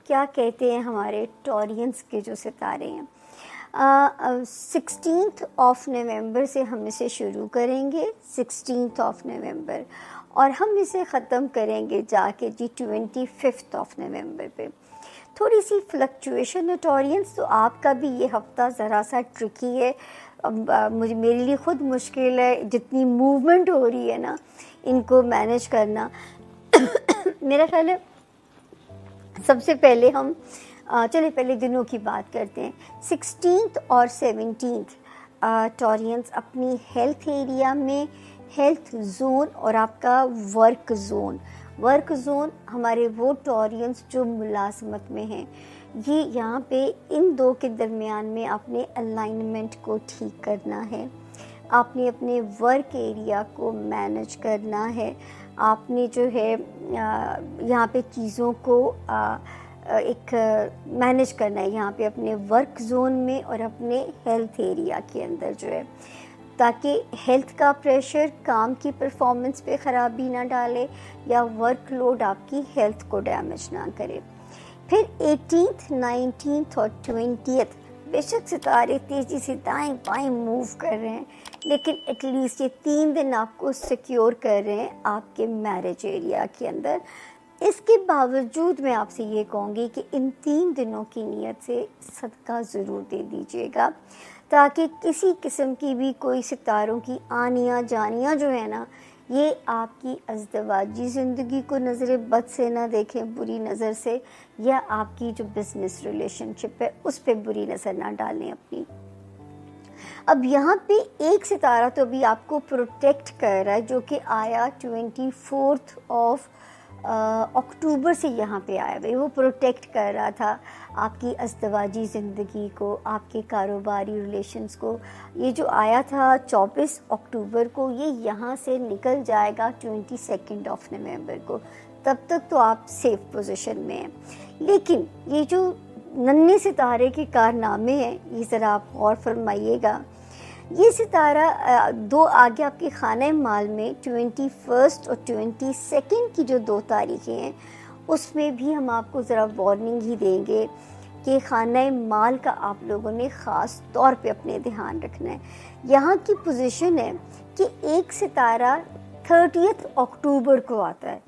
क्या कहते हैं हमारे टॉरियंस के जो सितारे हैं। 16th ऑफ नवंबर से हम इसे शुरू करेंगे, 16th ऑफ नवंबर, और हम इसे ख़त्म करेंगे जाके जी 25th ऑफ नवंबर पे। थोड़ी सी फ्लक्चुएशन है टॉरियंस, तो आपका भी ये हफ्ता ज़रा सा ट्रिकी है। मुझे मेरे लिए ख़ुद मुश्किल है, जितनी मूवमेंट हो रही है ना इनको मैनेज करना। मेरा ख्याल है सबसे पहले हम चलिए पहले दिनों की बात करते हैं। 16th और 17th टॉरियंस अपनी हेल्थ एरिया में, हेल्थ जोन और आपका वर्क जोन हमारे वो टॉरियंस जो मुलाजमत में हैं, ये यहाँ पे इन दो के दरमियान में आपने अलाइनमेंट को ठीक करना है, आपने अपने वर्क एरिया को मैनेज करना है, आपने जो है यहाँ पे चीज़ों को एक मैनेज करना है यहाँ पे अपने वर्क जोन में और अपने हेल्थ एरिया के अंदर जो है, ताकि हेल्थ का प्रेशर काम की परफॉर्मेंस पे ख़राबी ना डाले या वर्कलोड आपकी हेल्थ को डैमेज ना करे। फिर 18th, 19th और 20th बेशक सितारे तेज़ी से दाएं बाएं मूव कर रहे हैं, लेकिन एटलीस्ट ये 3 दिन आपको सिक्योर कर रहे हैं आपके मैरिज एरिया के अंदर। इसके बावजूद मैं आपसे ये कहूँगी कि इन 3 दिनों की नीयत से सदका ज़रूर दे दीजिएगा, ताकि किसी किस्म की भी कोई सितारों की आनियाँ जानियाँ जो है ना, ये आपकी अज़दवाजी ज़िंदगी को नज़र बद से ना देखें, बुरी नज़र से, या आपकी जो बिज़नेस रिलेशनशिप है उस पर बुरी नज़र ना डालें अपनी। अब यहाँ पे एक सितारा तो अभी आपको प्रोटेक्ट कर रहा है, जो कि आया 24th ऑफ अक्टूबर से यहाँ पे आया भाई, वो प्रोटेक्ट कर रहा था आपकी अज़दवाजी ज़िंदगी को, आपके कारोबारी रिलेशंस को। ये जो आया था 24 अक्टूबर को, ये यहाँ से निकल जाएगा 22 ऑफ नवंबर को, तब तक तो आप सेफ पोजीशन में हैं। लेकिन ये जो नन्हे सितारे के कारनामे हैं, ये ज़रा आप गौर फरमाइएगा। ये सितारा दो आगे आपके खाने माल में 21 और 22 की जो 2 तारीखें हैं, उसमें भी हम आपको ज़रा वार्निंग ही देंगे कि खाने माल का आप लोगों ने ख़ास तौर पे अपने ध्यान रखना है। यहाँ की पोजीशन है कि एक सितारा 30 अक्टूबर को आता है,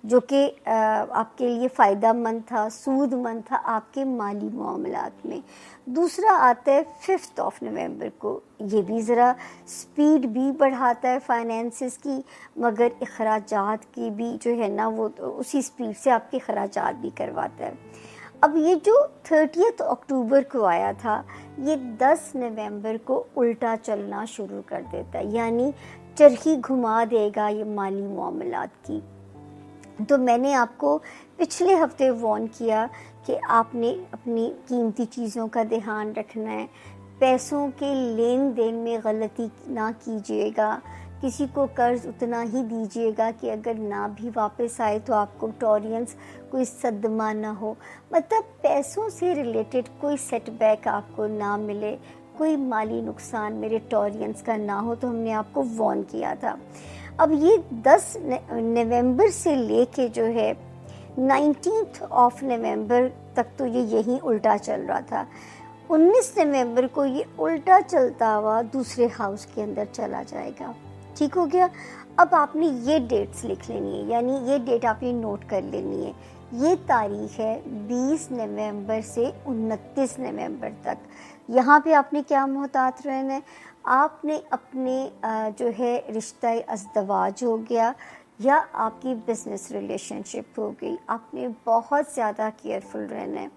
जो कि आपके लिए फ़ायदा मंद था, सूदमंद था आपके माली मामलात में। दूसरा आता है 5 ऑफ नवंबर को, ये भी ज़रा स्पीड भी बढ़ाता है फाइनेंसिस की, मगर अखराजात की भी जो है ना वो तो उसी स्पीड से आपके अखराजात भी करवाता है। अब ये जो 30 अक्टूबर को आया था, ये 10 नवंबर को उल्टा चलना शुरू कर देता है, यानी चरखी घुमा देगा ये माली मामलात की। तो मैंने आपको पिछले हफ्ते वार्न किया कि आपने अपनी कीमती चीज़ों का ध्यान रखना है, पैसों के लेन देन में गलती ना कीजिएगा, किसी को कर्ज़ उतना ही दीजिएगा कि अगर ना भी वापस आए तो आपको टॉरियंस कोई सदमा ना हो, मतलब पैसों से रिलेटेड कोई सेटबैक आपको ना मिले, कोई माली नुकसान मेरे टॉरियंस का ना हो। तो हमने आपको वार्न किया था। अब ये 10 नवंबर से लेके जो है 19th ऑफ नवंबर तक तो ये यहीं उल्टा चल रहा था। 19 नवंबर को ये उल्टा चलता हुआ दूसरे हाउस के अंदर चला जाएगा। ठीक हो गया। अब आपने ये डेट्स लिख लेनी है, यानी ये डेट आपने नोट कर लेनी है। ये तारीख है 20 नवंबर से 29 नवंबर तक। यहाँ पे आपने क्या मोहतात रहना है, आपने अपने जो है रिश्ता अज़दवाज हो गया या आपकी बिज़नेस रिलेशनशिप हो गई, आपने बहुत ज़्यादा केयरफुल रहना है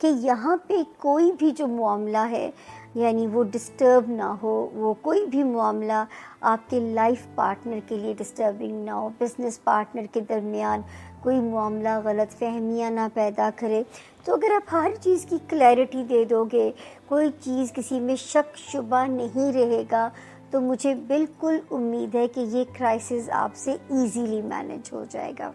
कि यहाँ पे कोई भी जो मामला है यानी वो डिस्टर्ब ना हो, वो कोई भी मामला आपके लाइफ पार्टनर के लिए डिस्टर्बिंग ना हो, बिज़नेस पार्टनर के दरमियान कोई मामला गलत फहमियाँ ना पैदा करे। तो अगर आप हर चीज़ की क्लैरिटी दे दोगे, कोई चीज़ किसी में शक शुबा नहीं रहेगा, तो मुझे बिल्कुल उम्मीद है कि ये क्राइसिस आपसे इजीली मैनेज हो जाएगा।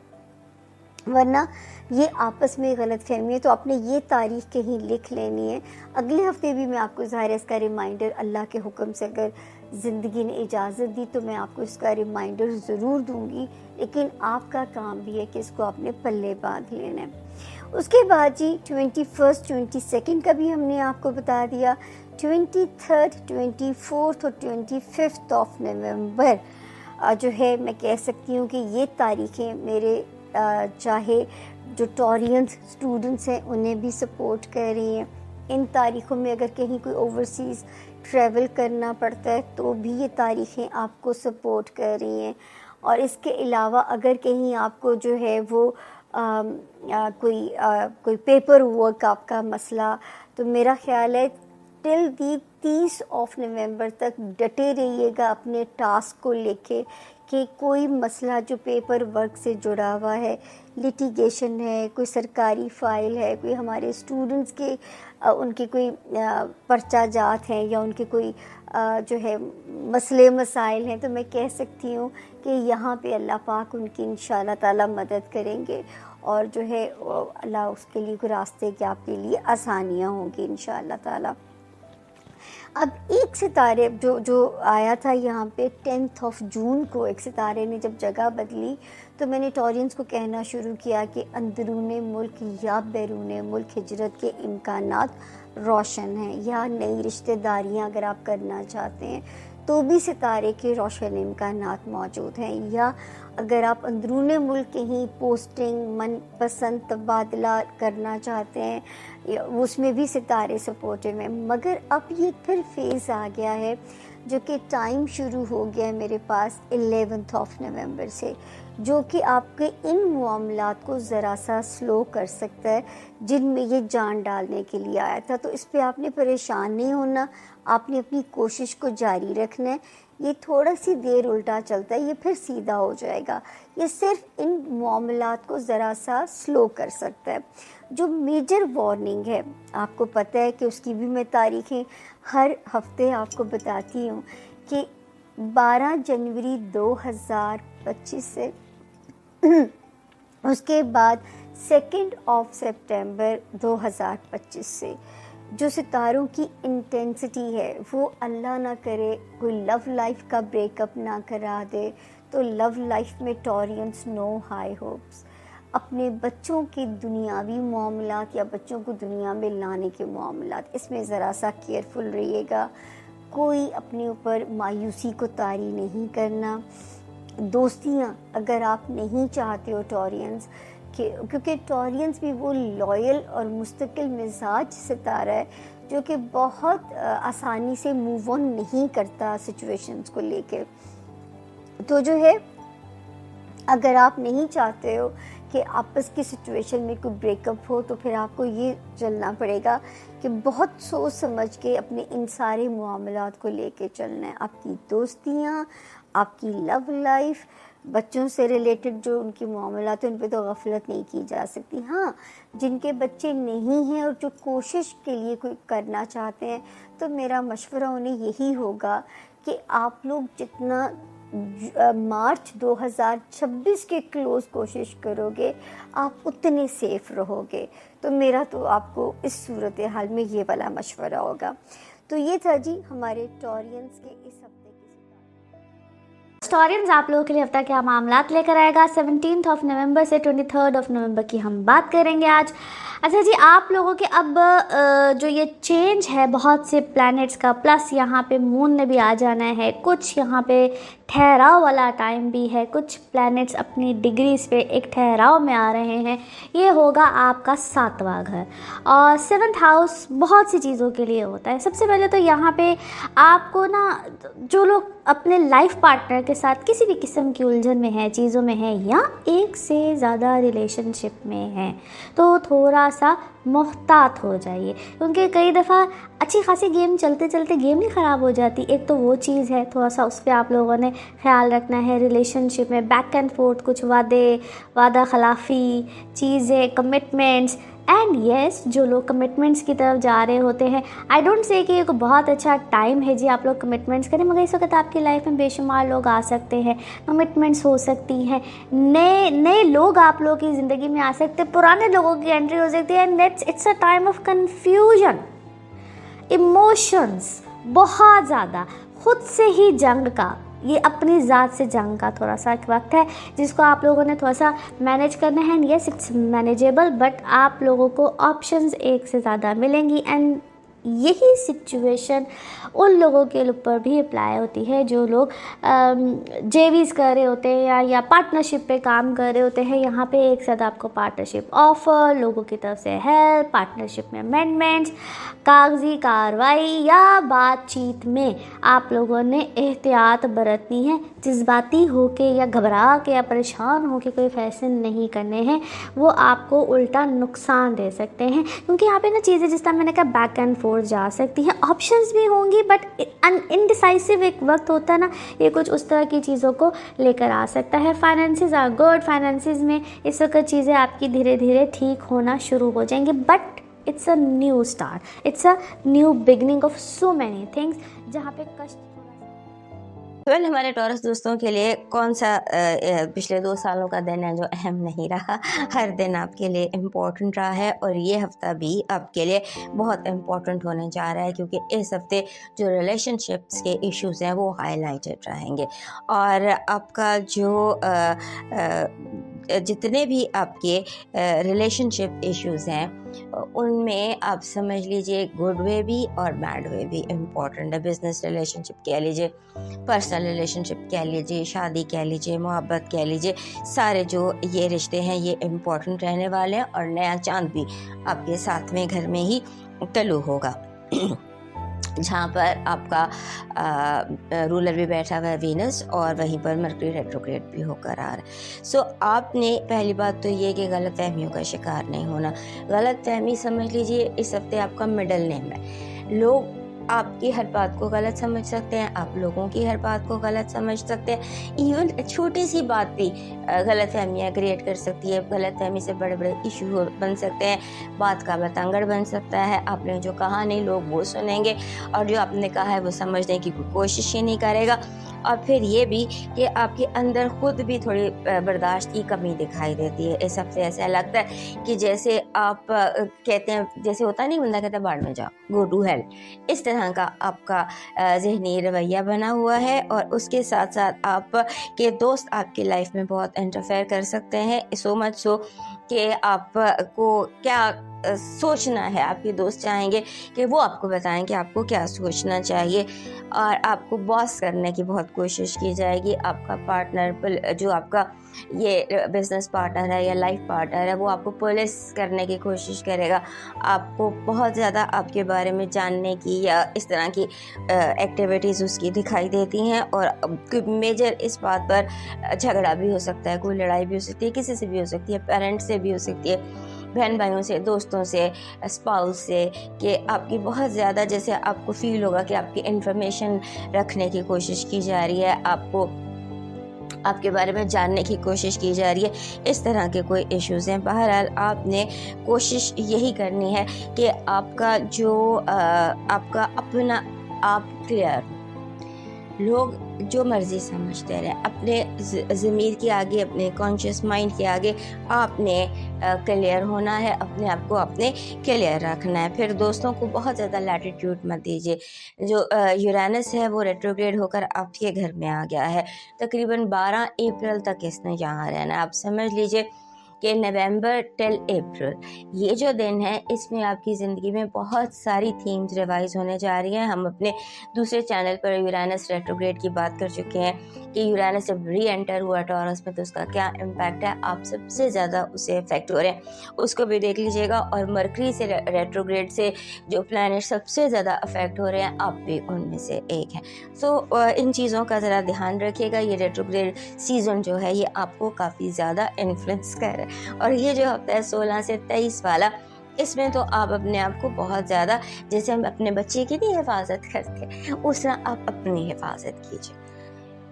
वरना ये आपस में गलत फहमी है। तो आपने ये तारीख कहीं लिख लेनी है। अगले हफ्ते भी मैं आपको ज़ाहिर इसका रिमाइंडर, अल्लाह के हुक्म से अगर ज़िंदगी ने इजाज़त दी तो मैं आपको इसका रिमाइंडर ज़रूर दूंगी, लेकिन आपका काम भी है कि इसको आपने पल्ले बांध लेना है। उसके बाद जी 21, 22 का भी हमने आपको बता दिया। 23, 24 और 25 ऑफ नवंबर जो है, मैं कह सकती हूँ कि ये तारीखें मेरे चाहे जो टॉरियंस स्टूडेंट्स हैं उन्हें भी सपोर्ट कर रही हैं। इन तारीख़ों में अगर कहीं कोई ओवरसीज़ ट्रैवल करना पड़ता है तो भी ये तारीखें आपको सपोर्ट कर रही हैं। और इसके अलावा अगर कहीं आपको जो है वो कोई पेपर वर्क आपका मसला, तो मेरा ख्याल है टिल दी 30 ऑफ नवंबर तक डटे रहिएगा अपने टास्क को लेके कि कोई मसला जो पेपर वर्क से जुड़ा हुआ है, लिटिगेशन है, कोई सरकारी फ़ाइल है, कोई हमारे स्टूडेंट्स के उनके कोई पर्चा जात हैं या उनके कोई जो है मसले मसाइल हैं, तो मैं कह सकती हूँ कि यहाँ पे अल्लाह पाक उनकी इंशाअल्लाह ताला मदद करेंगे और जो है अल्लाह उसके लिए कोई रास्ते के आपके लिए आसानियाँ होंगी इंशाअल्लाह ताला। अब एक सितारे जो आया था यहाँ पे 10 ऑफ जून को, एक सितारे ने जब जगह बदली तो मैंने टॉरियंस को कहना शुरू किया कि अंदरूने मुल्क या बैरूने मुल्क हिजरत के इम्कानात रोशन हैं, या नई रिश्तेदारियाँ अगर आप करना चाहते हैं तो भी सितारे के रोशन इम्कानात मौजूद हैं, या अगर आप अंदरूने मुल्क कहीं पोस्टिंग मनपसंद तबादला करना चाहते हैं उसमें भी सितारे सपोर्टिव हैं। मगर अब ये फिर फेज़ आ गया है जो कि टाइम शुरू हो गया है मेरे पास 11 ऑफ नवंबर से, जो कि आपके इन मामलात को ज़रा सा स्लो कर सकता है जिनमें ये जान डालने के लिए आया था। तो इस पे आपने परेशान नहीं होना, आपने अपनी कोशिश को जारी रखना है। ये थोड़ा सी देर उल्टा चलता है, ये फिर सीधा हो जाएगा। ये सिर्फ इन मामलात को ज़रा सा स्लो कर सकता है। जो मेजर वार्निंग है आपको पता है कि उसकी भी मैं तारीखें हर हफ्ते आपको बताती हूँ कि 12 जनवरी 2025 से उसके बाद 2 ऑफ सितंबर 2025 से जो सितारों की इंटेंसिटी है वो अल्लाह ना करे कोई लव लाइफ का ब्रेकअप ना करा दे, तो लव लाइफ में टॉरियंस नो हाई होप्स। अपने बच्चों के दुनियावी मामलात या बच्चों को दुनिया में लाने के मामलात, इसमें ज़रा सा केयरफुल रहिएगा। कोई अपने ऊपर मायूसी को तारी नहीं करना। दोस्तियाँ अगर आप नहीं चाहते हो टॉरियंस के, क्योंकि टॉरियंस भी वो लॉयल और मुस्तकिल मिजाज सितारा है जो कि बहुत आसानी से मूव ऑन नहीं करता सिचुएशंस को लेके। तो जो है अगर आप नहीं चाहते हो कि आपस की सिचुएशन में कोई ब्रेकअप हो तो फिर आपको ये चलना पड़ेगा कि बहुत सोच समझ के अपने इन सारे मामलात को लेके चलना है। आपकी दोस्तियाँ, आपकी लव लाइफ, बच्चों से रिलेटेड जो उनकी मामलात हैं उन पर तो गफलत नहीं की जा सकती। हाँ, जिनके बच्चे नहीं हैं और जो कोशिश के लिए कोई करना चाहते हैं तो मेरा मशवरा उन्हें यही होगा कि आप लोग जितना मार्च 2026 के क्लोज कोशिश करोगे आप उतने सेफ रहोगे। तो मेरा तो आपको इस सूरत हाल में ये वाला मशवरा होगा। तो ये था जी हमारे टॉरियंस के इस हफ्ते की टॉरियंस आप लोगों के लिए हफ्ता क्या मामलात लेकर आएगा। 17 ऑफ नवंबर से 23 ऑफ नवंबर की हम बात करेंगे आज। अच्छा जी, आप लोगों के अब जो ये चेंज है बहुत से प्लैनेट्स का, प्लस यहाँ पे मून ने भी आ जाना है, कुछ यहाँ पे ठहराव वाला टाइम भी है, कुछ प्लैनेट्स अपनी डिग्रीज पे एक ठहराव में आ रहे हैं। ये होगा आपका 7वां घर और 7th हाउस बहुत सी चीज़ों के लिए होता है। सबसे पहले तो यहाँ पे आपको ना जो लोग अपने लाइफ पार्टनर के साथ किसी भी किस्म की उलझन में है, चीज़ों में है या एक से ज़्यादा रिलेशनशिप में हैं, तो थोड़ा सा मोहतात हो जाइए, क्योंकि कई दफ़ा अच्छी खासी गेम चलते चलते गेम ही ख़राब हो जाती। एक तो वो चीज़ है, थोड़ा सा उस पर आप लोगों ने ख्याल रखना है। रिलेशनशिप में बैक एंड फोर्थ कुछ वादा खिलाफ़ी चीज़ें, कमिटमेंट्स एंड येस, जो लोग कमिटमेंट्स की तरफ जा रहे होते हैं, आई डोंट से कि ये को बहुत अच्छा टाइम है जी आप लोग कमिटमेंट्स करें, मगर इस वक्त आपकी लाइफ में बेशुमार लोग आ सकते हैं, कमिटमेंट्स हो सकती हैं, नए लोग आप लोगों की ज़िंदगी में आ सकते हैं, पुराने लोगों की एंट्री हो सकती है। And it's a time of confusion, emotions बहुत ज़्यादा, खुद से ही जंग का, ये अपनी ज़ात से जंग का थोड़ा सा वक्त है जिसको आप लोगों ने थोड़ा सा मैनेज करना है। येस, इट्स मैनेजेबल, बट आप लोगों को ऑप्शंस एक से ज़्यादा मिलेंगी। एंड यही सिचुएशन उन लोगों के ऊपर भी अप्लाई होती है जो लोग जेवीज़ कर रहे होते हैं या पार्टनरशिप पे काम कर रहे होते हैं। यहाँ पे एक साथ आपको पार्टनरशिप ऑफ़र, लोगों की तरफ से हेल्प, पार्टनरशिप में अमेंडमेंट्स, कागजी कार्रवाई या बातचीत में आप लोगों ने एहतियात बरतनी है। जज्बाती होके या घबरा के या परेशान होके कोई फैसले नहीं करने हैं, वो आपको उल्टा नुकसान दे सकते हैं। क्योंकि यहाँ पे ना चीज़ें जिस तरह मैंने कहा बैक एंड फोर्थ जा सकती हैं, ऑप्शंस भी होंगी, बट इनडिसाइसिव एक वक्त होता है ना, ये कुछ उस तरह की चीज़ों को लेकर आ सकता है। फाइनेंसेस आर गुड, फाइनेंसेस में इस वक्त चीज़ें आपकी धीरे धीरे ठीक होना शुरू हो जाएंगी, but it's a new start, it's a new beginning of so many things जहाँ पे कष्ट हमारे टॉरस दोस्तों के लिए कौन सा पिछले 2 सालों का दिन है जो अहम नहीं रहा। हर दिन आपके लिए इम्पोर्टेंट रहा है और ये हफ्ता भी आपके लिए बहुत इम्पोर्टेंट होने जा रहा है, क्योंकि इस हफ्ते जो रिलेशनशिप्स के इश्यूज़ हैं वो हाईलाइटेड रहेंगे और आपका जो जितने भी आपके रिलेशनशिप इश्यूज़ हैं उनमें आप समझ लीजिए गुड वे भी और बैड वे भी इम्पॉर्टेंट है। बिजनेस रिलेशनशिप कह लीजिए, पर्सनल रिलेशनशिप कह लीजिए, शादी कह लीजिए, मोहब्बत कह लीजिए, सारे जो ये रिश्ते हैं ये इम्पॉर्टेंट रहने वाले हैं और नया चांद भी आपके साथ में घर में ही तलू होगा जहाँ पर आपका रूलर भी बैठा हुआ है वीनस और वहीं पर मर्करी रेट्रोग्रेड भी होकर आ रहा है। सो आपने पहली बात तो ये कि गलत फहमियों का शिकार नहीं होना। गलत फहमी समझ लीजिए इस हफ्ते आपका मिडल नेम है। लोग आपकी हर बात को गलत समझ सकते हैं, आप लोगों की हर बात को गलत समझ सकते हैं। इवन छोटी सी बात भी गलत फहमियाँ क्रिएट कर सकती है। गलत फहमी से बड़े बड़े इशू बन सकते हैं, बात का बतंगड़ बन सकता है। आपने जो कहा नहीं लोग वो सुनेंगे और जो आपने कहा है वो समझने की कोई कोशिश ही नहीं करेगा। और फिर ये भी कि आपके अंदर खुद भी थोड़ी बर्दाश्त की कमी दिखाई देती है। इस हफ्ते ऐसा लगता है कि जैसे आप कहते हैं, जैसे होता नहीं, बंदा कहता है बाढ़ में जाओ, गो टू हेल, इस तरह का आपका ज़हनी रवैया बना हुआ है। और उसके साथ साथ आप के दोस्त आपकी लाइफ में बहुत इंटरफेयर कर सकते हैं, सो मच सो कि आपको क्या सोचना है। आपके दोस्त चाहेंगे कि वो आपको बताएं कि आपको क्या सोचना चाहिए और आपको बॉस करने की बहुत कोशिश की जाएगी। आपका पार्टनर जो आपका ये बिजनेस पार्टनर है या लाइफ पार्टनर है वो आपको पुलिस करने की कोशिश करेगा। आपको बहुत ज़्यादा आपके बारे में जानने की या इस तरह की एक्टिविटीज़ उसकी दिखाई देती हैं और मेजर इस बात पर झगड़ा भी हो सकता है, कोई लड़ाई भी हो सकती है, किसी से भी हो सकती है, पेरेंट्स से भी हो सकती है, बहन भाइयों से, दोस्तों से, स्पाउस से, कि आपकी बहुत ज़्यादा जैसे आपको फील होगा कि आपकी इन्फॉर्मेशन रखने की कोशिश की जा रही है, आपको आपके बारे में जानने की कोशिश की जा रही है। इस तरह के कोई इश्यूज़ हैं। बहरहाल आपने कोशिश यही करनी है कि आपका जो आपका अपना आप क्लियर, लोग जो मर्ज़ी समझते रहे, अपने ज़मीर के आगे, अपने कॉन्शियस माइंड के आगे आपने क्लियर होना है, अपने आप को आपने क्लियर रखना है। फिर दोस्तों को बहुत ज़्यादा लैटिट्यूड मत दीजिए। जो यूरेनस है वो रेट्रोग्रेड होकर आपके घर में आ गया है, तकरीबन 12 अप्रैल तक इसने यहाँ रहना है। आप समझ लीजिए कि नवंबर टिल अप्रैल ये जो दिन है इसमें आपकी ज़िंदगी में बहुत सारी थीम्स रिवाइज होने जा रही हैं। हम अपने दूसरे चैनल पर यूरेनस रेट्रोग्रेड की बात कर चुके हैं कि यूरेनस जब री एंटर हुआ टॉरस में तो उसका क्या इम्पैक्ट है, आप सबसे ज़्यादा उसे इफेक्ट हो रहे हैं, उसको भी देख लीजिएगा। और मरकरी से रेट्रोग्रेड से जो प्लैनेट सबसे ज़्यादा अफेक्ट हो रहे हैं आप भी उनमें से एक हैं। सो इन चीज़ों का ज़रा ध्यान रखिएगा। ये रेट्रोग्रेड सीज़न जो है ये आपको काफ़ी ज़्यादा इन्फ्लुएंस कर रहा है। और ये जो हफ्ता है 16 से 23 वाला, इसमें तो आप अपने आप को बहुत ज़्यादा, जैसे हम अपने बच्चे की नहीं हिफाजत करते उस तरह आप अपनी हिफाजत कीजिए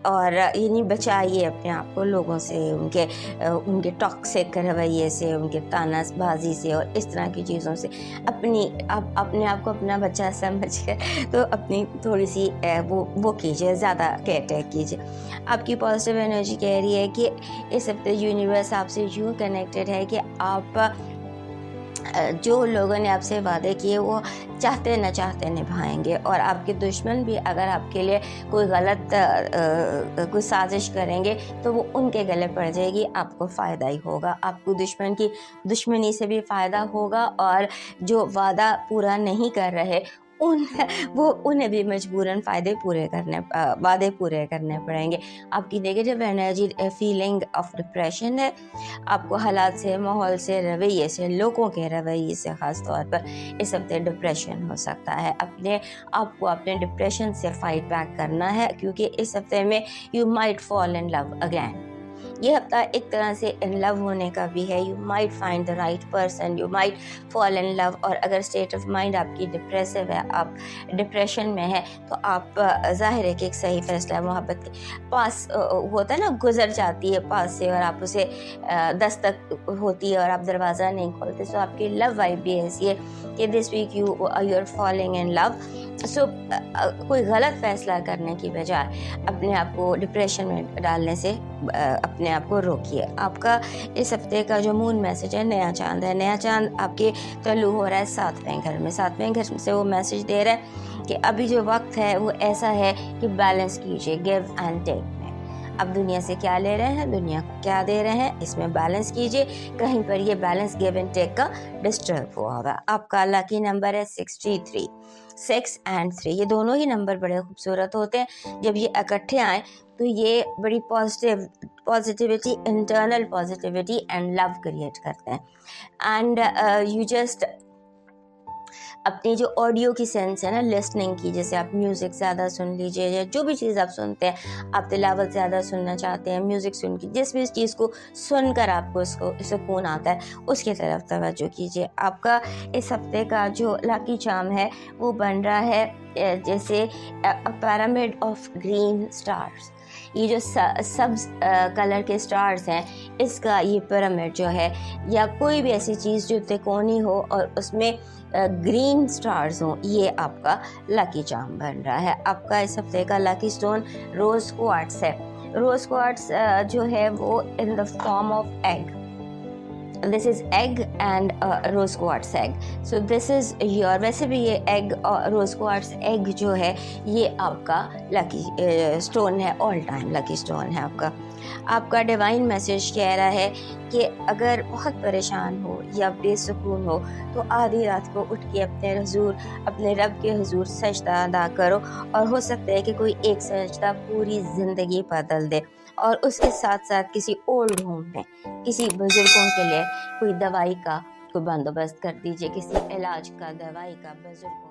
और यानी बचाइए अपने आप को लोगों से, उनके टॉक्सिक रवैये से, उनके तानाबाजी से और इस तरह की चीज़ों से। आप अपने आप को अपना बच्चा समझ कर तो अपनी थोड़ी सी वो कीजिए, ज़्यादा केयर टेक कीजिए। आपकी पॉजिटिव एनर्जी कह रही है कि इस हफ्ते यूनिवर्स आपसे यूँ कनेक्टेड है कि आप जो लोगों ने आपसे वादे किए वो चाहते न चाहते निभाएंगे, और आपके दुश्मन भी अगर आपके लिए कोई गलत कोई साजिश करेंगे तो वो उनके गले पड़ जाएगी, आपको फ़ायदा ही होगा। आपको दुश्मन की दुश्मनी से भी फ़ायदा होगा, और जो वादा पूरा नहीं कर रहे उन्हें भी मजबूरन वादे पूरे करने पड़ेंगे। आपकी negative energy feeling of depression है। आपको हालात से, माहौल से, रवैये से, लोगों के रवैये से ख़ास तौर पर इस हफ्ते डिप्रेशन हो सकता है। आपको अपने डिप्रेशन से फाइट बैक करना है, क्योंकि इस हफ्ते में you might fall in love again. ये हफ्ता एक तरह से इन लव होने का भी है। You might find the right person, you might fall in love. और अगर स्टेट ऑफ माइंड आपकी डिप्रेसिव है, आप डिप्रेशन में है, तो आप ज़ाहिर है कि एक सही फैसला मोहब्बत के पास होता है ना, गुजर जाती है पास से, और आप उसे दस्तक होती है और आप दरवाज़ा नहीं खोलते। सो आपकी लव वाइब भी ऐसी है कि this week you are falling in love. So कोई गलत फैसला करने की बजाय अपने आप को डिप्रेशन में डालने से अपने आप को रोकिए। आपका इस हफ्ते का जो मून मैसेज है, नया चांद है। नया चांद आपके तल्लु हो रहा है 7वें घर में। 7वें घर से वो मैसेज दे रहा है कि अभी जो वक्त है वो ऐसा है कि बैलेंस कीजिए, गिव एंड टेक में। अब दुनिया से क्या ले रहे हैं, दुनिया को क्या दे रहे हैं, इसमें बैलेंस कीजिए। कहीं पर ये बैलेंस गिव एंड टेक का डिस्टर्ब हुआ होगा। आपका लकी नंबर है 63, 6 and 3। ये दोनों ही नंबर बड़े खूबसूरत होते हैं। जब ये इकट्ठे आए तो ये बड़ी positivity, internal positivity and love create करते हैं। एंड यू जस्ट अपनी जो ऑडियो की सेंस है ना, लिसनिंग की, जैसे आप म्यूज़िक ज़्यादा सुन लीजिए, या जो भी चीज़ आप सुनते हैं, आप तिलावत ज़्यादा सुनना चाहते हैं, म्यूज़िक सुन के जिस भी चीज़ को सुनकर आपको इसको सुकून आता है, उसकी तरफ तवज्जो कीजिए। आपका इस हफ्ते का जो लकी चार्म है वो बन रहा है जैसे पिरामिड ऑफ ग्रीन स्टार्स। ये जो सब्ज कलर के स्टार्स हैं, इसका ये पिरामिड जो है, या कोई भी ऐसी चीज़ जो त्रिकोणी हो और उसमें ग्रीन स्टार्स हों, ये आपका लकी चार्म बन रहा है। आपका इस हफ्ते का लकी स्टोन रोज़ क्वार्ट्स है। रोज़ क्वार्ट्स जो है वो in the form of egg. This is egg and rose quartz egg. So this is your, वैसे भी ये एग और रोज़ क्वार्ट्स एग जो है ये आपका लकी स्टोन है, ऑल टाइम लकी स्टोन है आपका। आपका डिवाइन मैसेज कह रहा है कि अगर बहुत परेशान हो या बेसुकून हो तो आधी रात को उठ के अपने रब के हुजूर सजदा अदा करो, और हो सकता है कि कोई एक सजदा पूरी ज़िंदगी बदल दे। और उसके साथ साथ किसी ओल्ड होम में किसी बुजुर्गों के लिए कोई दवाई का कोई बंदोबस्त कर दीजिए, किसी इलाज का, दवाई का बुजुर्गों